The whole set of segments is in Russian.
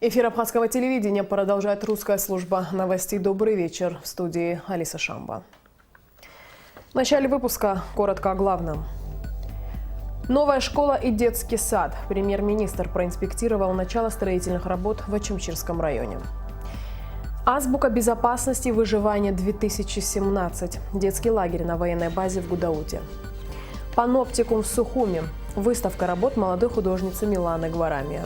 Эфир Абхазского телевидения продолжает русская служба новостей. Добрый вечер. В студии Алиса Шамба. В начале выпуска коротко о главном. Новая школа и детский сад. Премьер-министр проинспектировал начало строительных работ в Ачамчирском районе. Азбука безопасности и выживания 2017. Детский лагерь на военной базе в Гудауте. Паноптикум в Сухуми. Выставка работ молодой художницы Миланы Гварамия.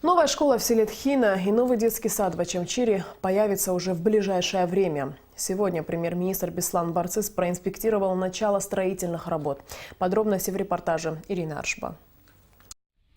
Новая школа в селе Тхина и новый детский сад в Ачамчире появятся уже в ближайшее время. Сегодня премьер-министр Беслан Барцис проинспектировал начало строительных работ. Подробности в репортаже Ирины Аршба.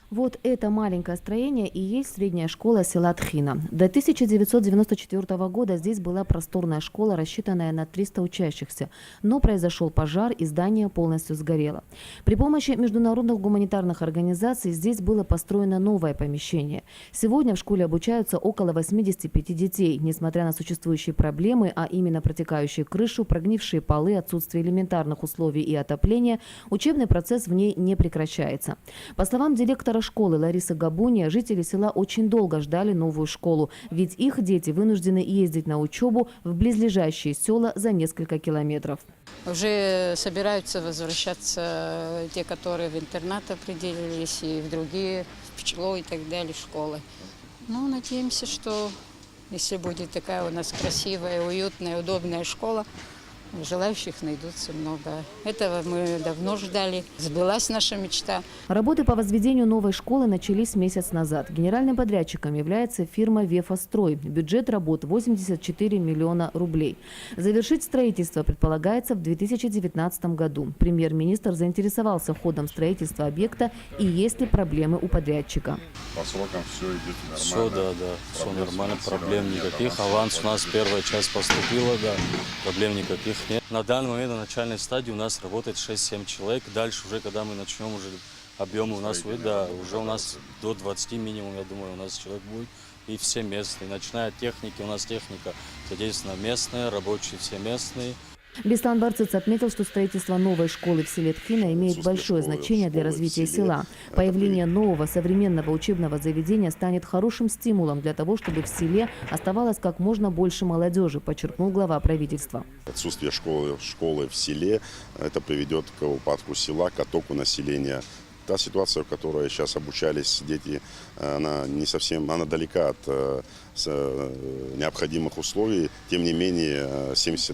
Вот это маленькое строение и есть средняя школа села Тхина. До 1994 года здесь была просторная школа, рассчитанная на 300 учащихся. Но произошел пожар, и здание полностью сгорело. При помощи международных гуманитарных организаций здесь было построено новое помещение. Сегодня в школе обучаются около 85 детей. Несмотря на существующие проблемы, а именно протекающую крышу, прогнившие полы, отсутствие элементарных условий и отопления, учебный процесс в ней не прекращается. По словам директора школы Ларисы Габуния, жители села очень долго ждали новую школу, ведь их дети вынуждены ездить на учебу в близлежащие села за несколько километров. Уже собираются возвращаться те, которые в интернат определились, и в другие, в ПЧЛО и так далее, школы. Ну, надеемся, что если будет такая у нас красивая, уютная, удобная школа, желающих найдутся много. Этого мы давно ждали. Сбылась наша мечта. Работы по возведению новой школы начались месяц назад. Генеральным подрядчиком является фирма «Вефастрой». Бюджет работ – 84 миллиона рублей. Завершить строительство предполагается в 2019 году. Премьер-министр заинтересовался ходом строительства объекта и есть ли проблемы у подрядчика. По срокам все идет нормально? Все, да, все нормально, проблем никаких. Аванс у нас первая часть поступила, да, проблем никаких нет. На данный момент на начальной стадии у нас работает 6-7 человек. Дальше уже, когда мы начнем, уже объемы у нас выйдут, да, уже у нас до 20 минимум, я думаю, у нас человек будет. И все местные. Начиная от техники, у нас техника, соответственно, местная, рабочие все местные. Беслан Барцис отметил, что строительство новой школы в селе Тхина имеет большое значение для развития села. Появление нового современного учебного заведения станет хорошим стимулом для того, чтобы в селе оставалось как можно больше молодежи, подчеркнул глава правительства. Отсутствие школы в селе, это приведет к упадку села, к оттоку населения. Та ситуация, в которой сейчас обучались дети, она не совсем, она далека от необходимых условий. Тем не менее,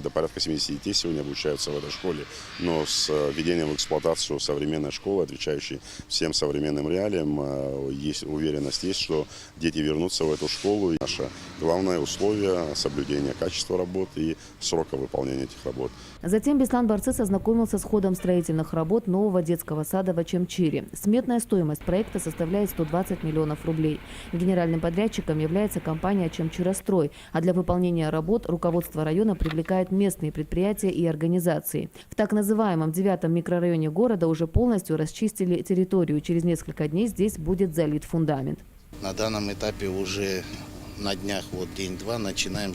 до порядка 70 детей сегодня обучаются в этой школе. Но с введением в эксплуатацию современной школы, отвечающей всем современным реалиям, есть уверенность, что дети вернутся в эту школу. Наше главное условие – соблюдение качества работ и срока выполнения этих работ. Затем Беслан Барцис ознакомился с ходом строительных работ нового детского сада в Ачамчире. Сметная стоимость проекта составляет 120 миллионов рублей. Генеральным подрядчиком является компания «Ачамчирострой», а для выполнения работ руководство района привлекает местные предприятия и организации. В так называемом 9-м микрорайоне города уже полностью расчистили территорию. Через несколько дней здесь будет залит фундамент. На данном этапе уже на днях, день-два, начинаем,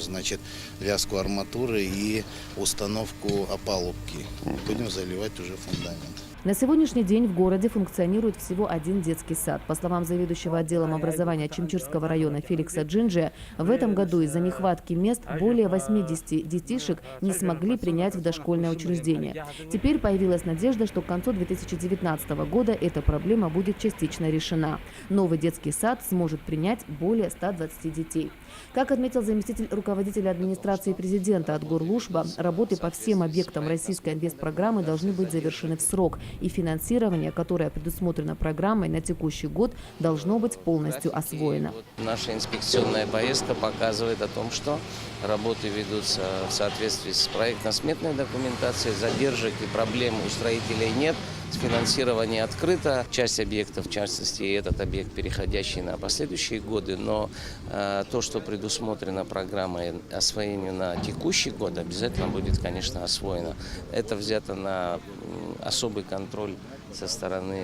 вязку арматуры и установку опалубки. Будем заливать уже фундамент. На сегодняшний день в городе функционирует всего один детский сад. По словам заведующего отделом образования Ачамчирского района Феликса Джинджия, в этом году из-за нехватки мест более 80 детишек не смогли принять в дошкольное учреждение. Теперь появилась надежда, что к концу 2019 года эта проблема будет частично решена. Новый детский сад сможет принять более 120 детей. Как отметил заместитель руководителя администрации президента Атгур Лушба, работы по всем объектам российской инвестпрограммы должны быть завершены в срок. И финансирование, которое предусмотрено программой на текущий год, должно быть полностью освоено. Наша инспекционная поездка показывает о том, что работы ведутся в соответствии с проектно-сметной документацией, задержек и проблем у строителей нет. Финансирование открыто. Часть объектов, в частности, этот объект, переходящий на последующие годы, но то, что предусмотрено программой освоения на текущий год, обязательно будет, конечно, освоено. Это взято на особый контроль со стороны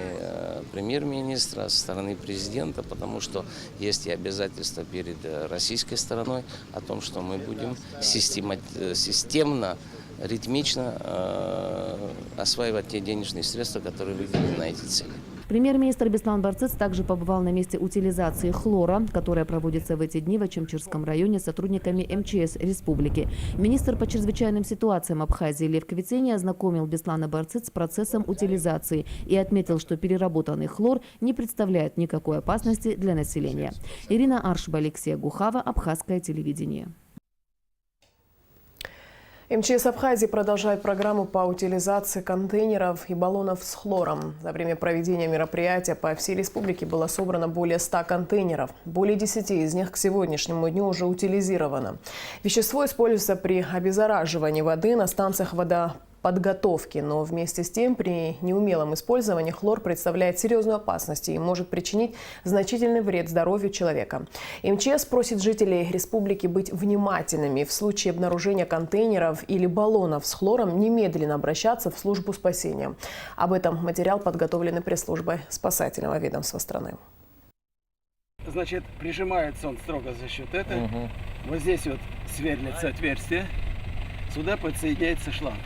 премьер-министра, со стороны президента, потому что есть и обязательства перед российской стороной о том, что мы будем системно, ритмично осваивать те денежные средства, которые выделены на эти цели. Премьер-министр Беслан Барцыц также побывал на месте утилизации хлора, которая проводится в эти дни в Ачамчирском районе сотрудниками МЧС республики. Министр по чрезвычайным ситуациям Абхазии Лев Квицени ознакомил Беслана Барцыц с процессом утилизации и отметил, что переработанный хлор не представляет никакой опасности для населения. Ирина Аршба, Алексей Гухава, Абхазское телевидение. МЧС Абхазии продолжает программу по утилизации контейнеров и баллонов с хлором. За время проведения мероприятия по всей республике было собрано более 100 контейнеров. Более 10 из них к сегодняшнему дню уже утилизировано. Вещество используется при обеззараживании воды на станциях водоподготовки, но вместе с тем при неумелом использовании хлор представляет серьезную опасность и может причинить значительный вред здоровью человека. МЧС просит жителей республики быть внимательными. В случае обнаружения контейнеров или баллонов с хлором немедленно обращаться в службу спасения. Об этом материал подготовлен пресс-службой спасательного ведомства страны. Значит, прижимается он строго за счет этого. Вот здесь вот сверлится отверстие. Сюда подсоединяется шланг.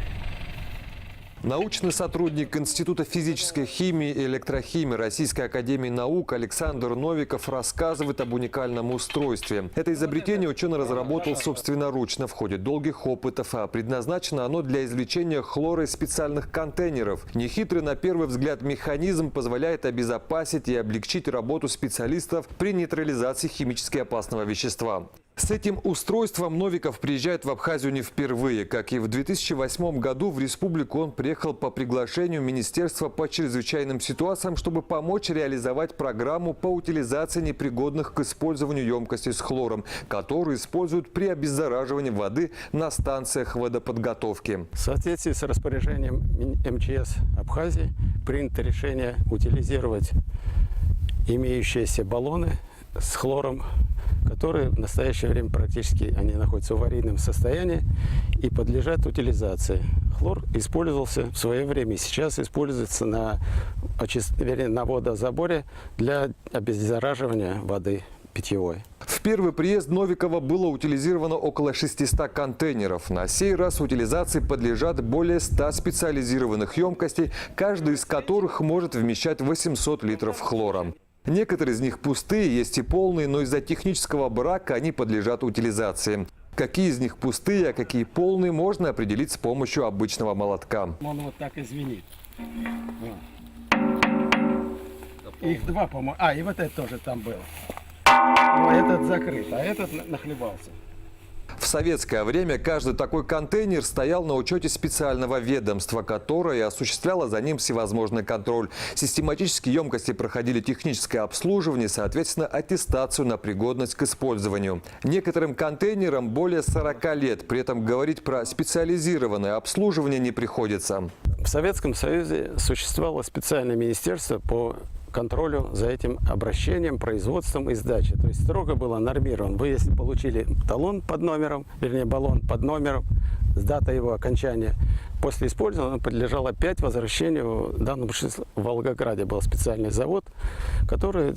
Научный сотрудник Института физической химии и электрохимии Российской академии наук Александр Новиков рассказывает об уникальном устройстве. Это изобретение ученый разработал собственноручно в ходе долгих опытов, а предназначено оно для извлечения хлора из специальных контейнеров. Нехитрый на первый взгляд механизм позволяет обезопасить и облегчить работу специалистов при нейтрализации химически опасного вещества. С этим устройством Новиков приезжает в Абхазию не впервые. Как и в 2008 году в республику он приехал по приглашению Министерства по чрезвычайным ситуациям, чтобы помочь реализовать программу по утилизации непригодных к использованию емкостей с хлором, которые используют при обеззараживании воды на станциях водоподготовки. В соответствии с распоряжением МЧС Абхазии принято решение утилизировать имеющиеся баллоны с хлором, которые в настоящее время практически они находятся в аварийном состоянии и подлежат утилизации. Хлор использовался в свое время и сейчас используется на водозаборе для обеззараживания воды питьевой. В первый приезд Новикова было утилизировано около 600 контейнеров. На сей раз утилизации подлежат более 100 специализированных емкостей, каждая из которых может вмещать 800 литров хлора. Некоторые из них пустые, есть и полные, но из-за технического брака они подлежат утилизации. Какие из них пустые, а какие полные, можно определить с помощью обычного молотка. Он вот так и звенит. Их два, по-моему. И вот это тоже там было. Но этот закрыт, а этот нахлебался. В советское время каждый такой контейнер стоял на учете специального ведомства, которое осуществляло за ним всевозможный контроль. Систематически емкости проходили техническое обслуживание, соответственно, аттестацию на пригодность к использованию. Некоторым контейнерам более 40 лет, при этом говорить про специализированное обслуживание не приходится. В Советском Союзе существовало специальное министерство по контролю за этим обращением, производством и сдачей. То есть строго было нормировано. Вы, если получили талон под номером, вернее баллон под номером, с датой его окончания, после использования он подлежал опять возвращению. В данном случае в Волгограде был специальный завод, который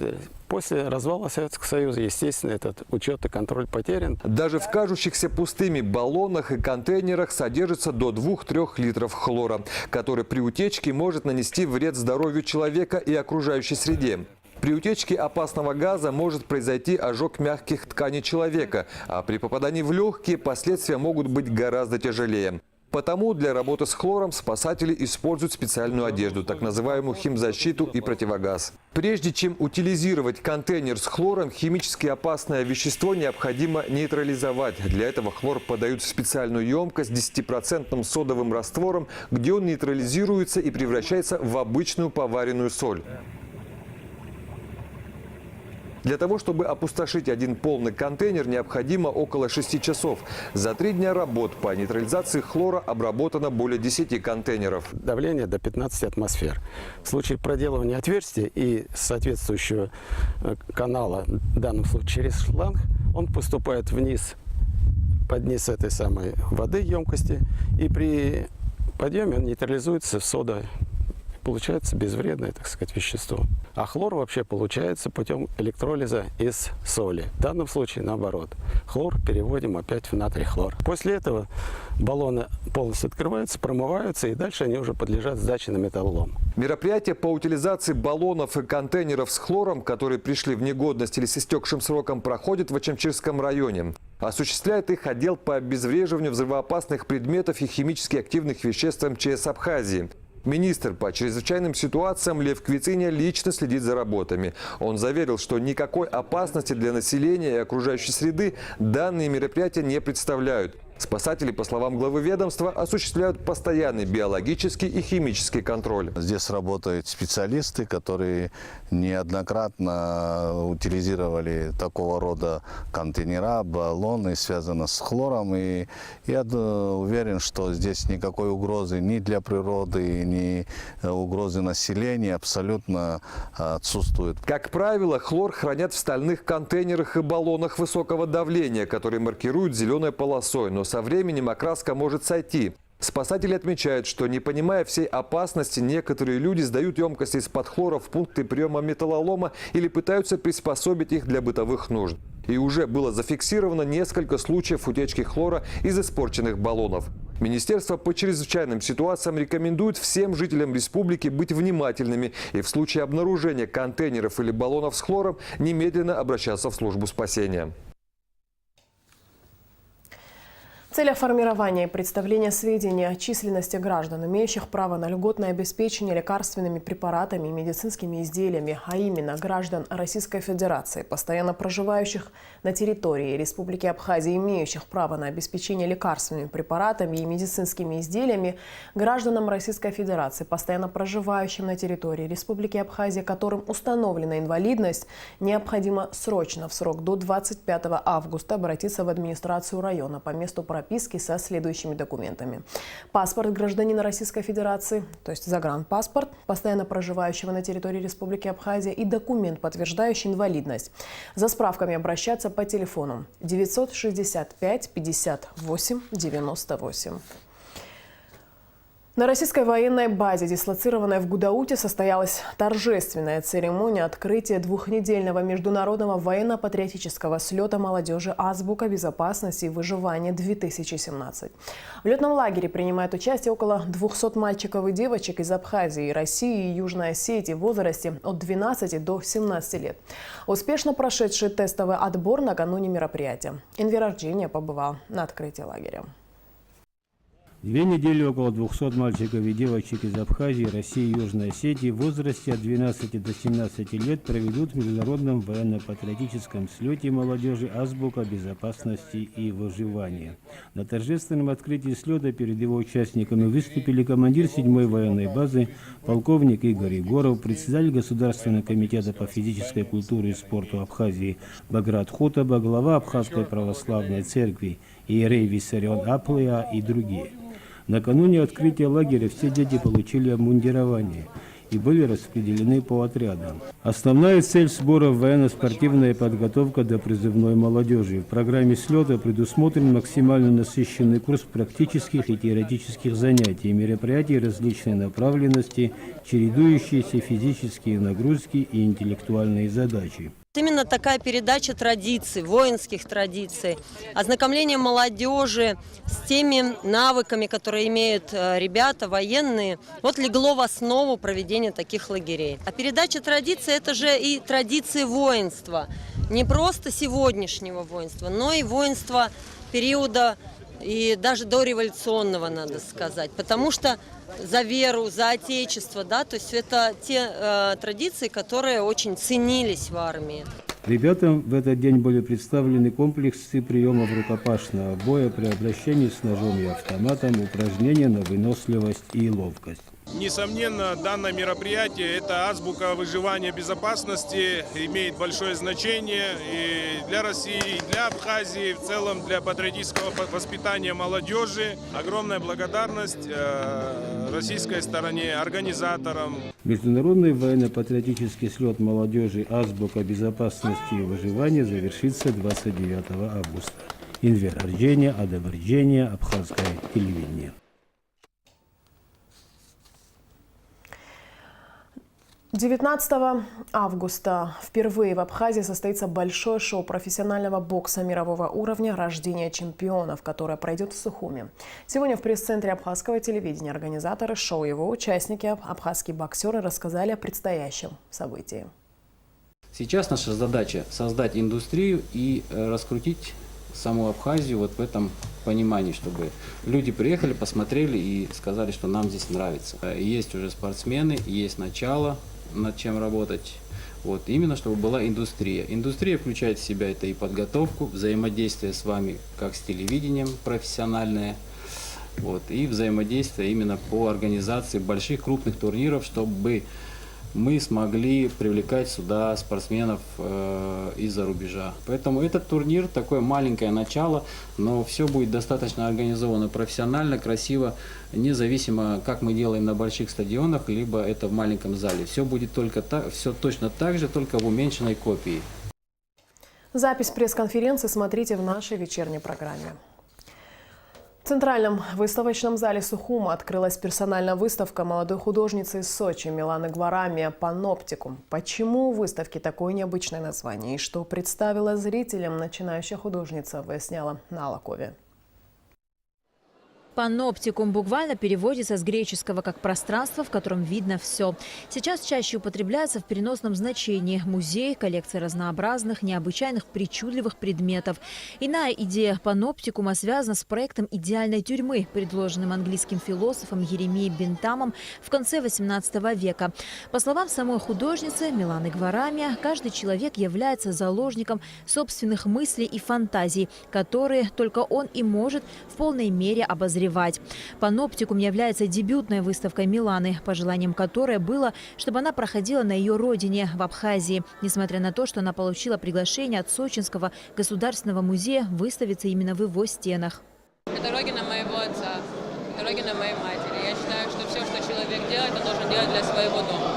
после развала Советского Союза, естественно, этот учет и контроль потерян. Даже в кажущихся пустыми баллонах и контейнерах содержится до 2-3 литров хлора, который при утечке может нанести вред здоровью человека и окружающей среде. При утечке опасного газа может произойти ожог мягких тканей человека, а при попадании в легкие последствия могут быть гораздо тяжелее. Потому для работы с хлором спасатели используют специальную одежду, так называемую химзащиту и противогаз. Прежде чем утилизировать контейнер с хлором, химически опасное вещество необходимо нейтрализовать. Для этого хлор подают в специальную емкость с 10% содовым раствором, где он нейтрализируется и превращается в обычную поваренную соль. Для того, чтобы опустошить один полный контейнер, необходимо около 6 часов. За 3 дня работ по нейтрализации хлора обработано более 10 контейнеров. Давление до 15 атмосфер. В случае проделывания отверстия и соответствующего канала, в данном случае через шланг, он поступает вниз, под низ этой самой воды емкости, и при подъеме он нейтрализуется в сода. получается безвредное, так сказать, вещество. А хлор вообще получается путем электролиза из соли. В данном случае наоборот. Хлор переводим опять в натрий хлор. После этого баллоны полностью открываются, промываются, и дальше они уже подлежат сдаче на металлолом. Мероприятия по утилизации баллонов и контейнеров с хлором, которые пришли в негодность или с истекшим сроком, проходят в Ачамчирском районе. Осуществляет их отдел по обезвреживанию взрывоопасных предметов и химически активных веществ МЧС Абхазии. Министр по чрезвычайным ситуациям Лев Квициня лично следит за работами. Он заверил, что никакой опасности для населения и окружающей среды данные мероприятия не представляют. Спасатели, по словам главы ведомства, осуществляют постоянный биологический и химический контроль. Здесь работают специалисты, которые неоднократно утилизировали такого рода контейнера, баллоны, связанные с хлором. И я уверен, что здесь никакой угрозы ни для природы, ни угрозы населения абсолютно отсутствует. Как правило, хлор хранят в стальных контейнерах и баллонах высокого давления, которые маркируют зеленой полосой, но со временем окраска может сойти. Спасатели отмечают, что, не понимая всей опасности, некоторые люди сдают емкости из-под хлора в пункты приема металлолома или пытаются приспособить их для бытовых нужд. И уже было зафиксировано несколько случаев утечки хлора из испорченных баллонов. Министерство по чрезвычайным ситуациям рекомендует всем жителям республики быть внимательными и в случае обнаружения контейнеров или баллонов с хлором немедленно обращаться в службу спасения. В целях формирования и представления сведений о численности граждан, имеющих право на льготное обеспечение лекарственными препаратами и медицинскими изделиями, а именно граждан Российской Федерации, постоянно проживающих на территории Республики Абхазия, имеющих право на обеспечение лекарственными препаратами и медицинскими изделиями, гражданам Российской Федерации, постоянно проживающим на территории Республики Абхазия, которым установлена инвалидность, необходимо срочно, в срок до 25 августа, обратиться в администрацию района по месту прописки со следующими документами. Паспорт гражданина Российской Федерации, то есть загранпаспорт, постоянно проживающего на территории Республики Абхазия, и документ, подтверждающий инвалидность. За справками обращаться по телефону 965 58 98. На российской военной базе, дислоцированной в Гудауте, состоялась торжественная церемония открытия двухнедельного международного военно-патриотического слета молодежи «Азбука безопасности и выживания-2017». В летном лагере принимает участие около 200 мальчиков и девочек из Абхазии, России и Южной Осетии в возрасте от 12 до 17 лет. Успешно прошедший тестовый отбор накануне мероприятия. Энвер Арджения побывал на открытии лагеря. 2 недели около 200 мальчиков и девочек из Абхазии, России и Южной Осетии в возрасте от 12 до 17 лет проведут в международном военно-патриотическом слете молодежи «Азбука безопасности и выживания». На торжественном открытии слета перед его участниками выступили командир 7-й военной базы, полковник Игорь Егоров, председатель Государственного комитета по физической культуре и спорту Абхазии Баграт Хутаба, глава Абхазской православной церкви иерей Виссарион Аплия и другие. Накануне открытия лагеря все дети получили обмундирование и были распределены по отрядам. Основная цель сбора – военно-спортивная подготовка до призывной молодежи. В программе слета предусмотрен максимально насыщенный курс практических и теоретических занятий, мероприятий различной направленности, чередующиеся физические нагрузки и интеллектуальные задачи. Именно такая передача традиций, воинских традиций, ознакомление молодежи с теми навыками, которые имеют ребята, военные, вот легло в основу проведения таких лагерей. А передача традиций – это же и традиции воинства. Не просто сегодняшнего воинства, но и воинства периода и даже дореволюционного, надо сказать. Потому что за веру, за отечество, да, то есть это те традиции, которые очень ценились в армии. Ребятам в этот день были представлены комплексы приемов рукопашного боя при обращении с ножом и автоматом, упражнения на выносливость и ловкость. Несомненно, данное мероприятие – это азбука выживания безопасности, имеет большое значение и для России, и для Абхазии, в целом для патриотического воспитания молодежи. Огромная благодарность российской стороне, организаторам. Международный военно-патриотический слет молодежи «Азбука безопасности и выживания» завершится 29 августа. Энвер Арджения, Адам Арджения, Абхазское телевидение. 19 августа впервые в Абхазии состоится большое шоу профессионального бокса мирового уровня «Рождение чемпионов», которое пройдет в Сухуми. Сегодня в пресс-центре абхазского телевидения организаторы шоу и его участники, абхазские боксеры, рассказали о предстоящем событии. Сейчас наша задача создать индустрию и раскрутить саму Абхазию вот в этом понимании, чтобы люди приехали, посмотрели и сказали, что нам здесь нравится. Есть уже спортсмены, есть начало, над чем работать. Вот, именно чтобы была индустрия. Индустрия включает в себя это и подготовку, взаимодействие с вами как с телевидением профессиональное, вот, и взаимодействие именно по организации больших крупных турниров, чтобы мы смогли привлекать сюда спортсменов из-за рубежа. Поэтому этот турнир такое маленькое начало, но все будет достаточно организовано профессионально, красиво, независимо, как мы делаем на больших стадионах, либо это в маленьком зале. Все будет только так, все точно так же, только в уменьшенной копии. Запись пресс-конференции смотрите в нашей вечерней программе. В Центральном выставочном зале Сухума открылась персональная выставка молодой художницы из Сочи Миланы Гварами «Паноптикум». Почему у выставки такое необычное название и что представила зрителям начинающая художница, выясняла Нала Кови. Паноптикум буквально переводится с греческого как «пространство, в котором видно все». Сейчас чаще употребляется в переносном значении. Музей, коллекция разнообразных, необычайных, причудливых предметов. Иная идея паноптикума связана с проектом идеальной тюрьмы, предложенным английским философом Еремией Бентамом в конце XVIII века. По словам самой художницы Миланы Гварами, каждый человек является заложником собственных мыслей и фантазий, которые только он и может в полной мере обозревать. Паноптикум является дебютной выставкой Миланы, пожеланием которой было, чтобы она проходила на ее родине, в Абхазии. Несмотря на то, что она получила приглашение от Сочинского государственного музея выставиться именно в его стенах. Это родина моего отца, это родина моей матери. Я считаю, что все, что человек делает, он должен делать для своего дома.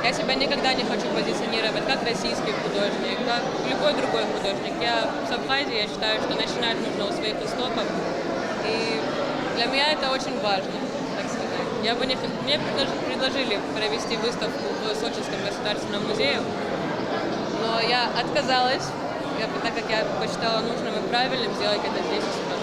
Я себя никогда не хочу позиционировать как российский художник, как любой другой художник. Я с Абхазии, я считаю, что начинать нужно у своих истоков. И для меня это очень важно, так сказать. Мне предложили провести выставку в Сочинском государственном музее, но я отказалась, так как я посчитала нужным и правильным сделать это здесь и сейчас.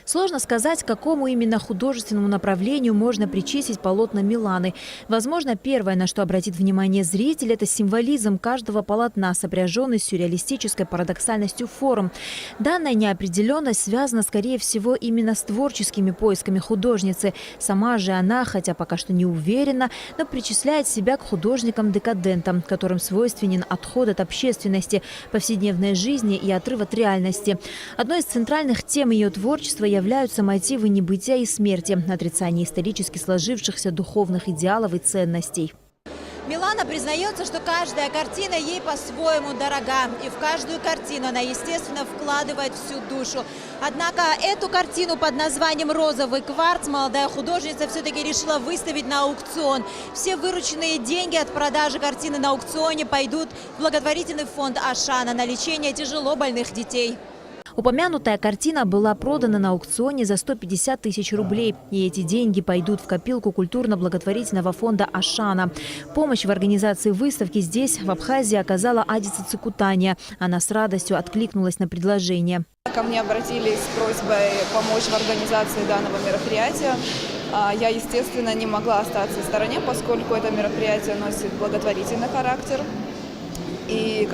Сложно сказать, к какому именно художественному направлению можно причислить полотна Миланы. Возможно, первое, на что обратит внимание зритель, это символизм каждого полотна, сопряженный с сюрреалистической парадоксальностью форм. Данная неопределенность связана, скорее всего, именно с творческими поисками художницы. Сама же она, хотя пока что не уверена, но причисляет себя к художникам-декадентам, которым свойственен отход от общественности, повседневной жизни и отрыв от реальности. Одной из центральных тем ее творчества являются мотивы небытия и смерти, отрицание исторически сложившихся духовных идеалов и ценностей. Милана признается, что каждая картина ей по-своему дорога. И в каждую картину она, естественно, вкладывает всю душу. Однако эту картину под названием «Розовый кварц» молодая художница все-таки решила выставить на аукцион. Все вырученные деньги от продажи картины на аукционе пойдут в благотворительный фонд Ашана на лечение тяжело больных детей. Упомянутая картина была продана на аукционе за 150 тысяч рублей. И эти деньги пойдут в копилку культурно-благотворительного фонда Ашана. Помощь в организации выставки здесь, в Абхазии, оказала Адица Цикутания. Она с радостью откликнулась на предложение. Ко мне обратились с просьбой помочь в организации данного мероприятия. Я, естественно, не могла остаться в стороне, поскольку это мероприятие носит благотворительный характер. И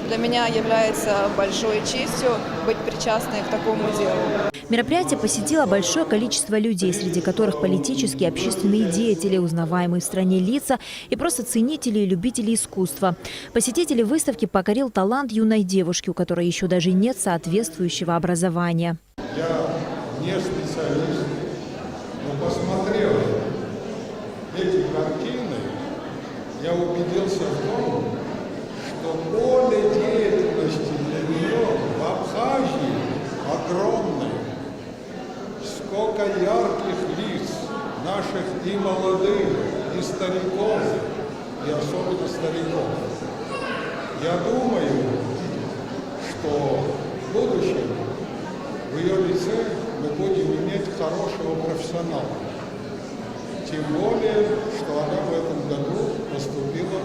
для меня является большой честью быть причастной к такому делу. Мероприятие посетило большое количество людей, среди которых политические и общественные деятели, узнаваемые в стране лица и просто ценители и любители искусства. Посетители выставки покорил талант юной девушки, у которой еще даже нет соответствующего образования. Я не специалист, но посмотрев эти картины, я убедился в том, поле деятельности для нее в Абхазии огромное. Сколько ярких лиц наших и молодых, и стариков, и особенно стариков. Я думаю, что в будущем в ее лице мы будем иметь хорошего профессионала. Тем более, что она в этом году поступила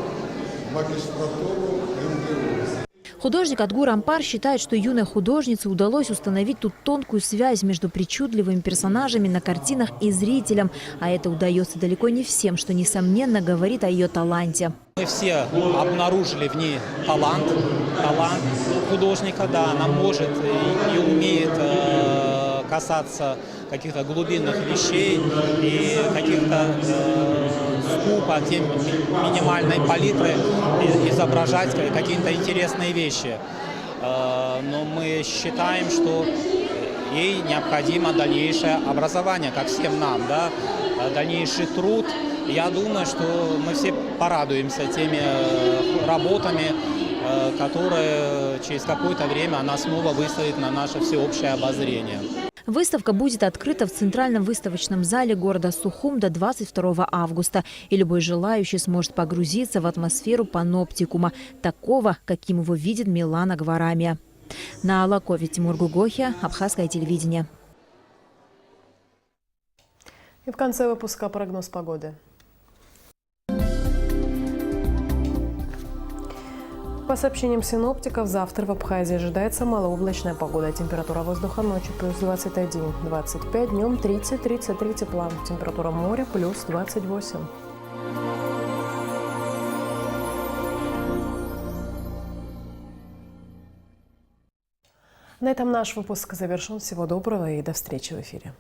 в магистратуру МГУ. Художник Адгур Ампар считает, что юной художнице удалось установить тут тонкую связь между причудливыми персонажами на картинах и зрителем. А это удается далеко не всем, что, несомненно, говорит о ее таланте. Мы все обнаружили в ней талант художника, да, она может и умеет касаться каких-то глубинных вещей и каких-то скупа, тем минимальной палитры изображать какие-то интересные вещи. Но мы считаем, что ей необходимо дальнейшее образование, как всем нам, да, дальнейший труд. Я думаю, что мы все порадуемся теми работами, которые через какое-то время она снова выставит на наше всеобщее обозрение. Выставка будет открыта в Центральном выставочном зале города Сухум до 22 августа. И любой желающий сможет погрузиться в атмосферу паноптикума, такого, каким его видит Милана Гварамия. На Алакове, Тимур Гугохи, Абхазское телевидение. И в конце выпуска прогноз погоды. По сообщениям синоптиков, завтра в Абхазии ожидается малооблачная погода. Температура воздуха ночью плюс 21-25, днем 30-33 тепла. Температура моря плюс 28. На этом наш выпуск завершен. Всего доброго и до встречи в эфире.